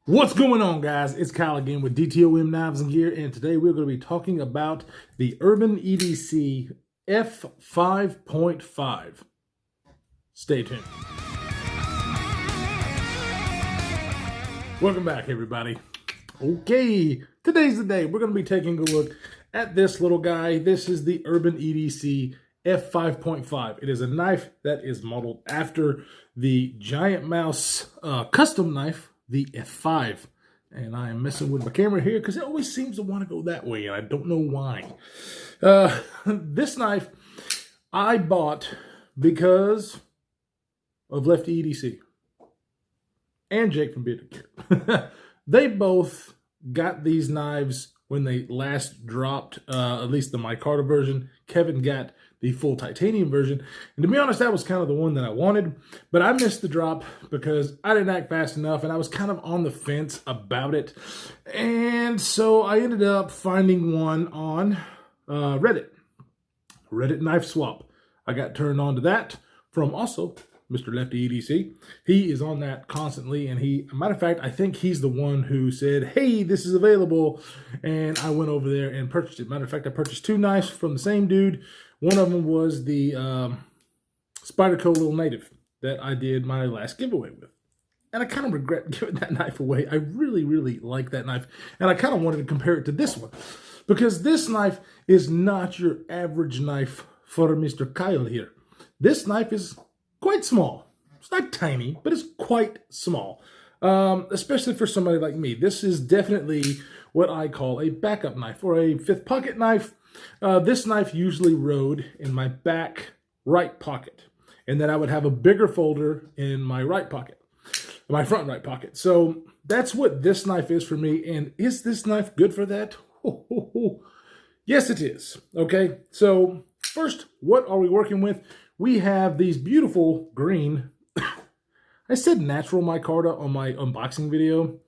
What's going on, guys? It's Kyle again with DTOM Knives and Gear, and today we're going to be talking about the Urban EDC F5.5. Stay tuned. Welcome back, everybody. Okay, today's the day. We're going to be taking a look at this little guy. This is the Urban EDC F5.5. It is a knife that is modeled after the Giant Mouse custom knife, the F5. And I am messing with my camera here because it always seems to want to go that way, and I don't know why. This knife I bought because of Lefty EDC and Jake from Bearded Gear. They both got these knives when they last dropped, at least the micarta version. Kevin got the full titanium version. And to be honest, that was kind of the one that I wanted. But I missed the drop because I didn't act fast enough, and I was kind of on the fence about it. And so I ended up finding one on Reddit. Reddit Knife Swap. I got turned on to that from also Mr. Lefty EDC. He is on that constantly, and matter of fact, I think he's the one who said, hey, this is available, and I went over there and purchased it. Matter of fact, I purchased two knives from the same dude. One of them was the Spyderco Little Native that I did my last giveaway with. And I kind of regret giving that knife away. I really, really like that knife, and I kind of wanted to compare it to this one, because this knife is not your average knife for Mr. Kyle here. This knife is quite small. It's not tiny, but it's quite small, especially for somebody like me. This is definitely what I call a backup knife or a fifth pocket knife. This knife usually rode in my back right pocket, and then I would have a bigger folder in my right pocket, my front right pocket. So that's what this knife is for me. And is this knife good for that? Yes, it is. Okay, so first, what are we working with? We have these beautiful green, I said natural micarta on my unboxing video,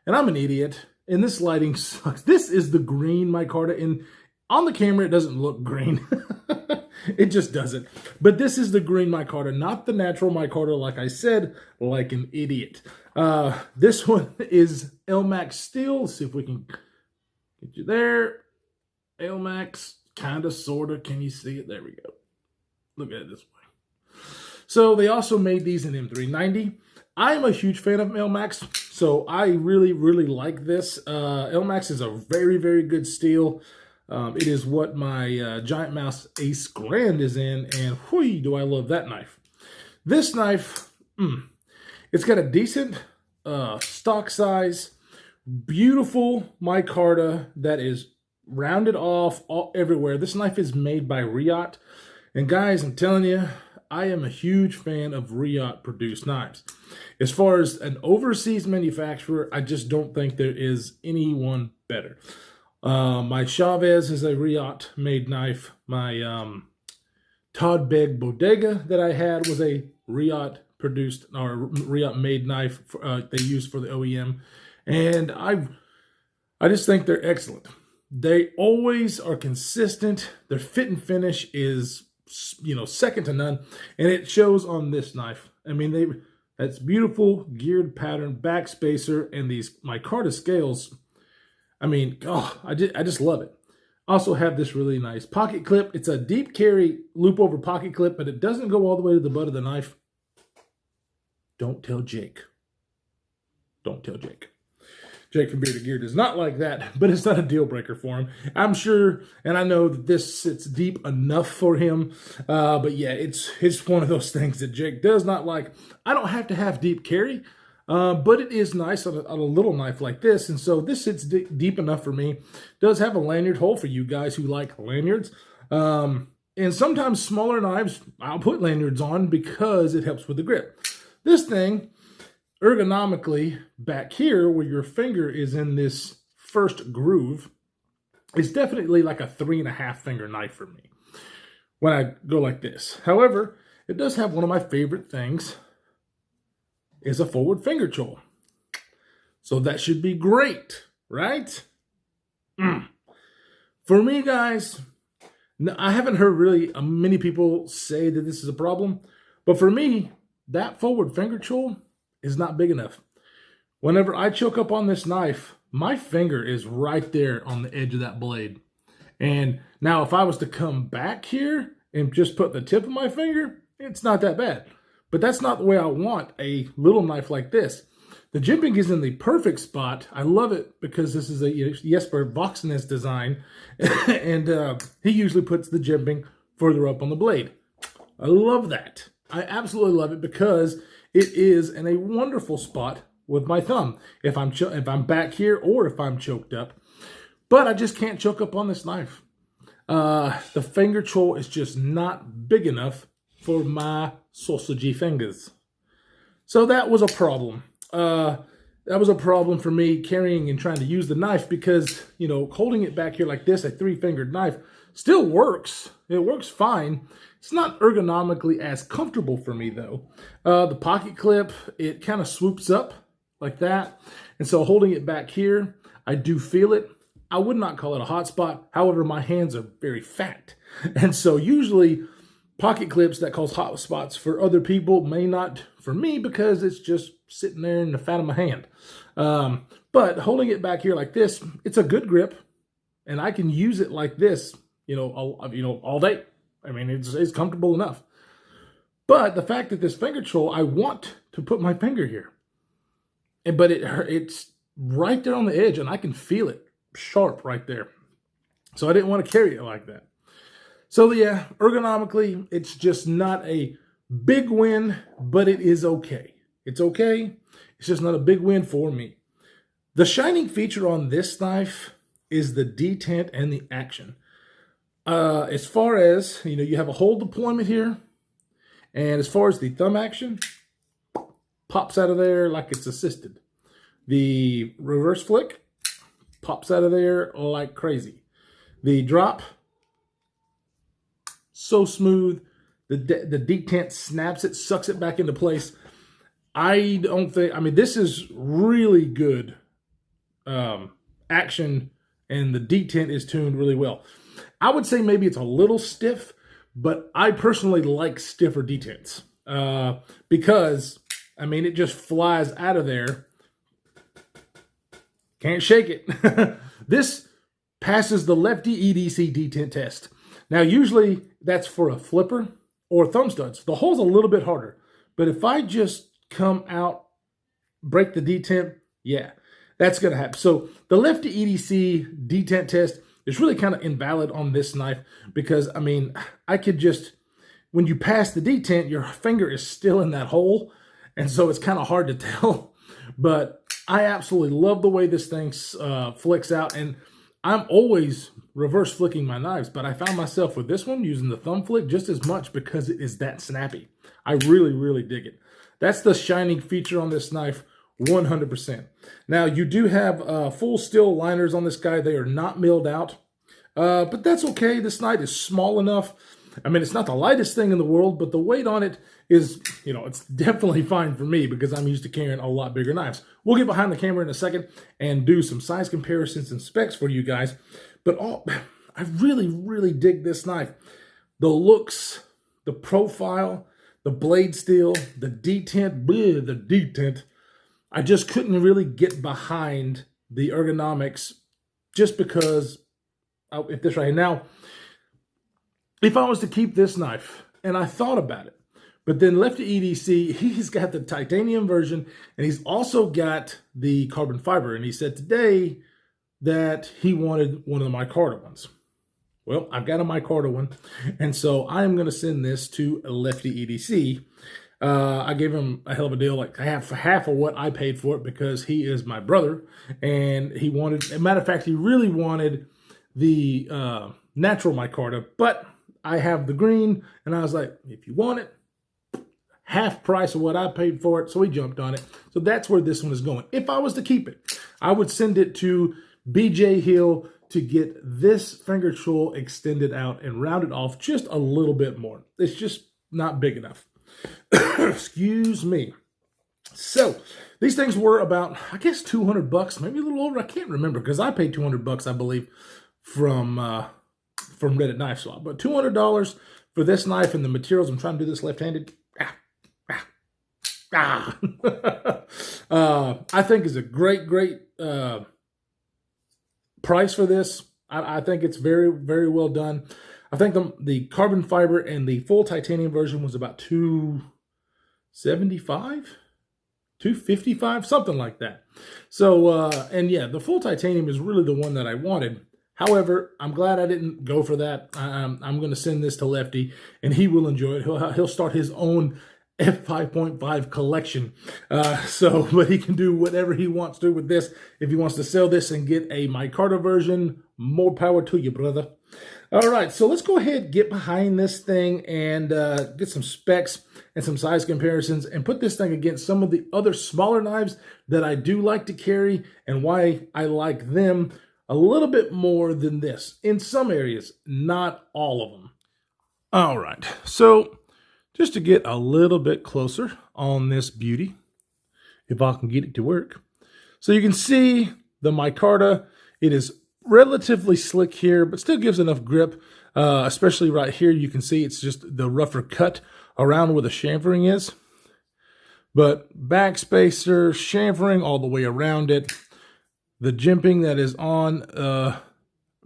and I'm an idiot, and this lighting sucks. This is the green micarta, and on the camera it doesn't look green. It just doesn't. But this is the green micarta, not the natural micarta, like I said, like an idiot. This one is Elmax steel. Let's see if we can get you there. Elmax, kind of, sort of. Can you see it? There we go. Look at it this way. So they also made these in M390. I'm a huge fan of Elmax, so I really, really like this. Elmax is a very, very good steel. It is what my Giant Mouse Ace Grand is in, and whee, do I love that knife. This knife, it's got a decent stock size, beautiful micarta that is rounded off everywhere. This knife is made by Riot. And guys, I'm telling you, I am a huge fan of Riot produced knives. As far as an overseas manufacturer, I just don't think there is anyone better. My Chavez is a Riot made knife. My Todd Begg Bodega that I had was a Riot produced or Riot made knife they use for the OEM. And I just think they're excellent. They always are consistent. Their fit and finish is, you know, second to none, and it shows on this knife. I mean, that's beautiful geared pattern back spacer and these micarta scales. I mean, oh, I just love it. Also have this really nice pocket clip. It's a deep carry loop over pocket clip, but it doesn't go all the way to the butt of the knife. Don't tell Jake. Don't tell Jake. Jake from Bearded Gear does not like that, but it's not a deal breaker for him. I'm sure, and I know that this sits deep enough for him, but yeah, it's one of those things that Jake does not like. I don't have to have deep carry, but it is nice on a little knife like this, and so this sits deep enough for me. It does have a lanyard hole for you guys who like lanyards, and sometimes smaller knives, I'll put lanyards on because it helps with the grip. This thing, ergonomically, back here where your finger is in this first groove, is definitely like a 3.5 finger knife for me when I go like this. However, it does have one of my favorite things, is a forward finger choil. So that should be great, right? For me, guys, I haven't heard really many people say that this is a problem, but for me, that forward finger choil is not big enough. whenever I choke up on this knife, my finger is right there on the edge of that blade. And now if I was to come back here and just put the tip of my finger, it's not that bad. But that's not the way I want a little knife like this. The jimping is in the perfect spot. I love it because this is a Jesper Voxnes design. And he usually puts the jimping further up on the blade. I love that. I absolutely love it because it is in a wonderful spot with my thumb. If I'm back here or if I'm choked up. But I just can't choke up on this knife. The finger choil is just not big enough for my sausagey fingers. So that was a problem. That was a problem for me carrying and trying to use the knife because, you know, holding it back here like this, a 3-fingered knife, still works. It works fine. It's not ergonomically as comfortable for me, though. The pocket clip, it kind of swoops up like that. And so holding it back here, I do feel it. I would not call it a hot spot. However, my hands are very fat. And so usually pocket clips that cause hot spots for other people may not for me because it's just sitting there in the fat of my hand. But holding it back here like this, it's a good grip. And I can use it like this, all day. I mean, it's comfortable enough. But the fact that this finger choil, I want to put my finger here. But it's right there on the edge and I can feel it sharp right there. So I didn't want to carry it like that. So yeah, ergonomically, it's just not a big win, but it is okay. It's okay. It's just not a big win for me. The shining feature on this knife is the detent and the action. As far as, you have a hold deployment here. And as far as the thumb action, pops out of there like it's assisted. The reverse flick pops out of there like crazy. The drop, so smooth. The detent snaps it, sucks it back into place. This is really good action, and the detent is tuned really well. I would say maybe it's a little stiff, but I personally like stiffer detents because, it just flies out of there. Can't shake it. This passes the lefty EDC detent test. Now, usually that's for a flipper or thumb studs. The hole's a little bit harder. But if I just come out, break the detent, yeah, that's going to happen. So the lefty EDC detent test is really kind of invalid on this knife because, I could just, when you pass the detent, your finger is still in that hole. And so it's kind of hard to tell. But I absolutely love the way this thing flicks out. And I'm always reverse flicking my knives, but I found myself with this one using the thumb flick just as much because it is that snappy. I really, really dig it. That's the shining feature on this knife, 100%. Now, you do have full steel liners on this guy. They are not milled out, but that's okay. This knife is small enough. It's not the lightest thing in the world, but the weight on it is, it's definitely fine for me because I'm used to carrying a lot bigger knives. We'll get behind the camera in a second and do some size comparisons and specs for you guys. But I really, really dig this knife. The looks, the profile, the blade steel, the detent. I just couldn't really get behind the ergonomics just because if this right now, if I was to keep this knife, and I thought about it, but then lefty EDC, he's got the titanium version, and he's also got the carbon fiber. And he said today that he wanted one of the micarta ones. Well, I've got a micarta one, and so I'm going to send this to a lefty EDC. I gave him a hell of a deal, like half of what I paid for it because he is my brother, and he wanted, as a matter of fact, he really wanted the natural micarta, but I have the green, and I was like, if you want it, half price of what I paid for it, so we jumped on it. So that's where this one is going. If I was to keep it, I would send it to BJ Hill to get this finger choil extended out and rounded off just a little bit more. It's just not big enough. Excuse me. So these things were about, I guess, $200, maybe a little over. I can't remember because I paid $200, I believe, from Reddit Knife Swap. But $200 for this knife and the materials. I'm trying to do this left-handed. I think is a great price for this. I think it's very well done. I think the carbon fiber and the full titanium version was about $275, $255, something like that. So, and yeah, the full titanium is really the one that I wanted. However, I'm glad I didn't go for that. I'm going to send this to Lefty, and he will enjoy it. He'll start his own F5.5 collection. But he can do whatever he wants to with this. If he wants to sell this and get a micarta version, more power to you, brother. All right, so let's go ahead, get behind this thing, and get some specs and some size comparisons, and put this thing against some of the other smaller knives that I do like to carry, and why I like them a little bit more than this. In some areas, not all of them. All right, so just to get a little bit closer on this beauty, if I can get it to work. So you can see the micarta. It is relatively slick here, but still gives enough grip, especially right here. You can see it's just the rougher cut around where the chamfering is. But backspacer, chamfering all the way around it. The jimping that is on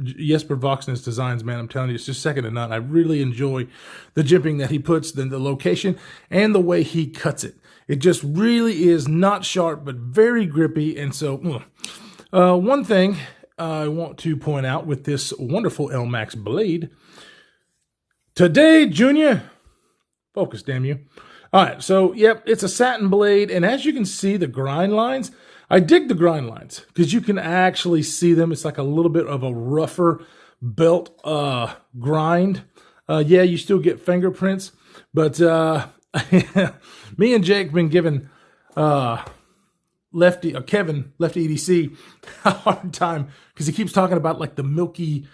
Jesper Voxness designs, man, I'm telling you, it's just second to none. I really enjoy the jimping that he puts, the location, and the way he cuts it. It just really is not sharp, but very grippy. And so, one thing I want to point out with this wonderful LMAX blade. Today, Junior, focus, damn you. All right, so, yep, it's a satin blade, and as you can see, the grind lines, I dig the grind lines because you can actually see them. It's like a little bit of a rougher belt grind. Yeah, you still get fingerprints, but me and Jake been giving Kevin, Lefty EDC, a hard time because he keeps talking about like the milkiness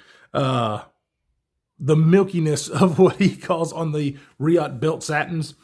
of what he calls on the Riot belt satins.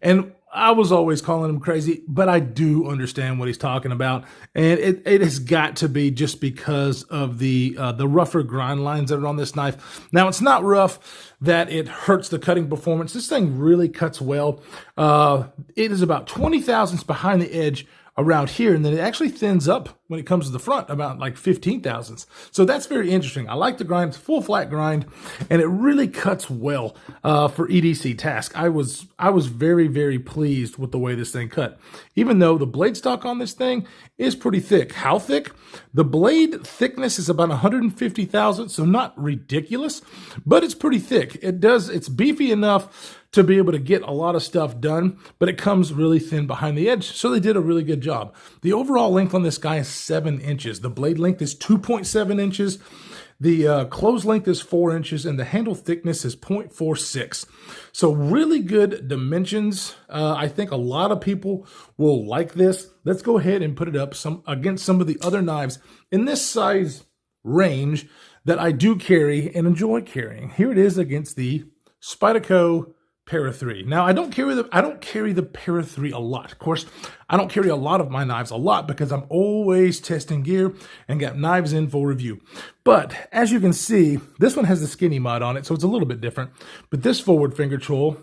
And I was always calling him crazy, but I do understand what he's talking about. And it has got to be just because of the rougher grind lines that are on this knife. Now, it's not rough that it hurts the cutting performance. This thing really cuts well. It is about 20 thousandths behind the edge around here, and then it actually thins up when it comes to the front about like 15 thousandths. So that's very interesting. I like the grind. It's full flat grind, and it really cuts well for EDC task. I was very pleased with the way this thing cut, even though the blade stock on this thing is pretty thick. How thick? The blade thickness is about 150 thousandths, so not ridiculous, but it's pretty thick. It's beefy enough to be able to get a lot of stuff done, but it comes really thin behind the edge, so they did a really good job. The overall length on this guy is 7 inches. The blade length is 2.7 inches. The close length is 4 inches, and the handle thickness is 0.46. So really good dimensions. I think a lot of people will like this. Let's go ahead and put it up against some of the other knives in this size range that I do carry and enjoy carrying. Here it is against the Spyderco Para 3. Now, I don't carry the Para 3 a lot. Of course, I don't carry a lot of my knives a lot because I'm always testing gear and got knives in for review. But as you can see, this one has the skinny mod on it, so it's a little bit different. But this forward finger troll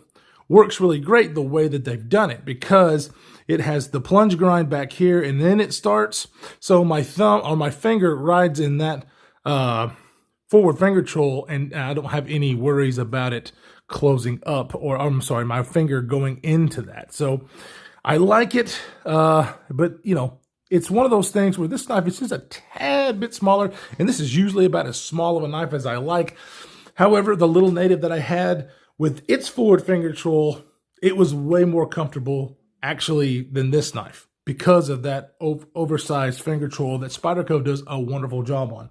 works really great the way that they've done it because it has the plunge grind back here and then it starts. So my thumb or my finger rides in that forward finger troll, and I don't have any worries about it closing up, or I'm sorry, my finger going into that. So I like it, but you know, it's one of those things where this knife is just a tad bit smaller, and this is usually about as small of a knife as I like. However, the little native that I had with its forward finger troll, it was way more comfortable actually than this knife because of that oversized finger troll that Spyderco does a wonderful job on.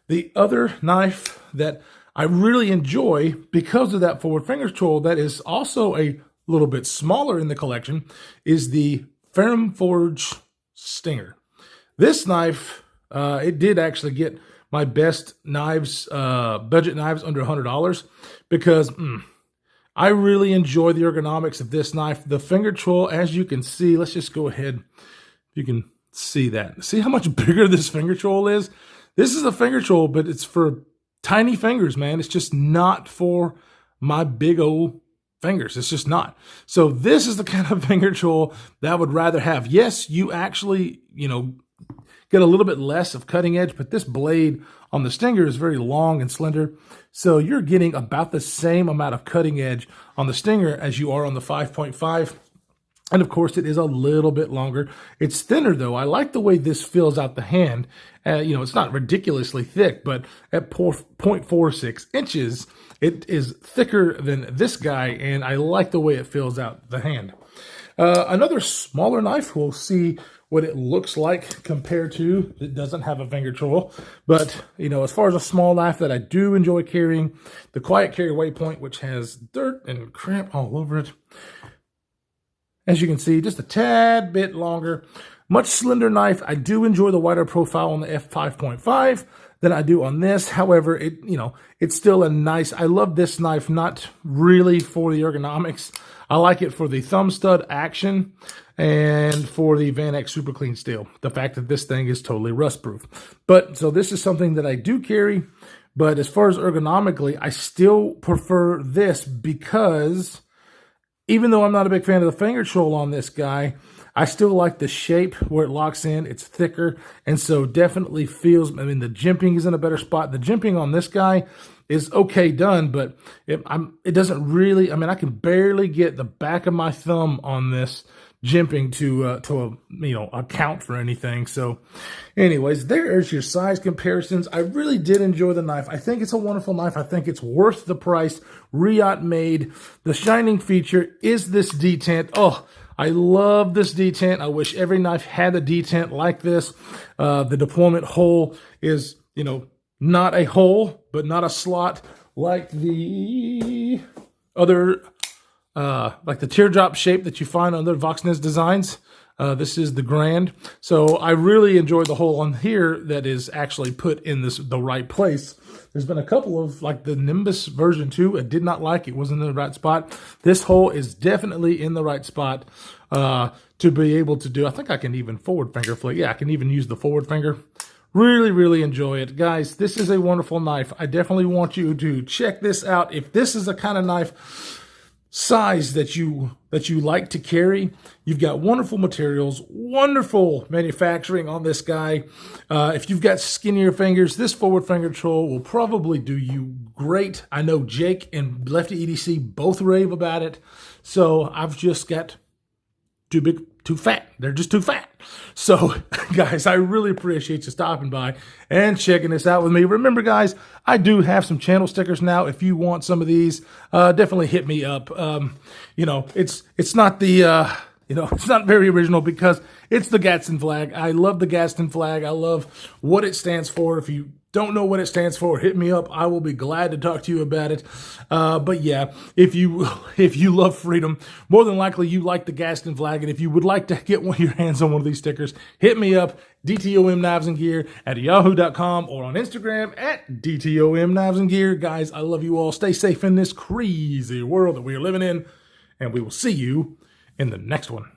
The other knife that I really enjoy because of that forward finger troll that is also a little bit smaller in the collection is the Ferrum Forge Stinger. This knife, it did actually get my best knives, budget knives under $100 because I really enjoy the ergonomics of this knife. The finger troll, as you can see, let's just go ahead. If you can see that. See how much bigger this finger troll is? This is a finger troll, but it's for tiny fingers, man. It's just not for my big old fingers. It's just not. So this is the kind of finger tool that I would rather have. Yes, you actually, get a little bit less of cutting edge, but this blade on the Stinger is very long and slender. So you're getting about the same amount of cutting edge on the Stinger as you are on the 5.5. And of course, it is a little bit longer. It's thinner, though. I like the way this fills out the hand. It's not ridiculously thick, but at 0.46 inches, it is thicker than this guy, and I like the way it fills out the hand. Another smaller knife, we'll see what it looks like compared to, it doesn't have a finger tool. But, as far as a small knife that I do enjoy carrying, the Quiet Carry Waypoint, which has dirt and crap all over it. As you can see, just a tad bit longer, much slender knife. I do enjoy the wider profile on the F5.5 than I do on this. However, it's still a nice, I love this knife, not really for the ergonomics. I like it for the thumb stud action and for the Van X Super Clean Steel. The fact that this thing is totally rust proof. So this is something that I do carry. But as far as ergonomically, I still prefer this because even though I'm not a big fan of the finger tool on this guy, I still like the shape where it locks in. It's thicker, and so definitely feels, the jimping is in a better spot. The jimping on this guy is okay done, but it doesn't really, I can barely get the back of my thumb on this jimping to account for anything. So anyways, there's your size comparisons. I really did enjoy the knife. I think it's a wonderful knife. I think it's worth the price. Riot made. The shining feature is this detent. Oh, I love this detent. I wish every knife had a detent like this. The deployment hole is, not a hole, but not a slot like the other like the teardrop shape that you find on other Voxnez designs. This is the Grand. So I really enjoy the hole on here that is actually put in the right place. There's been a couple of, like the Nimbus version 2, I did not like. It wasn't in the right spot. This hole is definitely in the right spot to be able to do. I think I can even forward finger flick. Yeah, I can even use the forward finger. Really, really enjoy it. Guys, this is a wonderful knife. I definitely want you to check this out. If this is the kind of knife size that you like to carry, you've got wonderful materials, wonderful manufacturing on this guy. If you've got skinnier fingers, this forward finger tool will probably do you great. I know Jake and Lefty EDC both rave about it. So I've just got too big, too fat. They're just too fat. So, guys, I really appreciate you stopping by and checking this out with me. Remember, guys, I do have some channel stickers now. If you want some of these, definitely hit me up. It's not the it's not very original because it's the Gadsden flag. I love the Gadsden flag. I love what it stands for. If you don't know what it stands for, hit me up. I will be glad to talk to you about it. But yeah, if you love freedom, more than likely you like the Gadsden flag. And if you would like to get your hands on one of these stickers, hit me up, DTOM Knives and Gear at yahoo.com or on Instagram at DTOM Knives and Gear. Guys, I love you all. Stay safe in this crazy world that we are living in, and we will see you in the next one.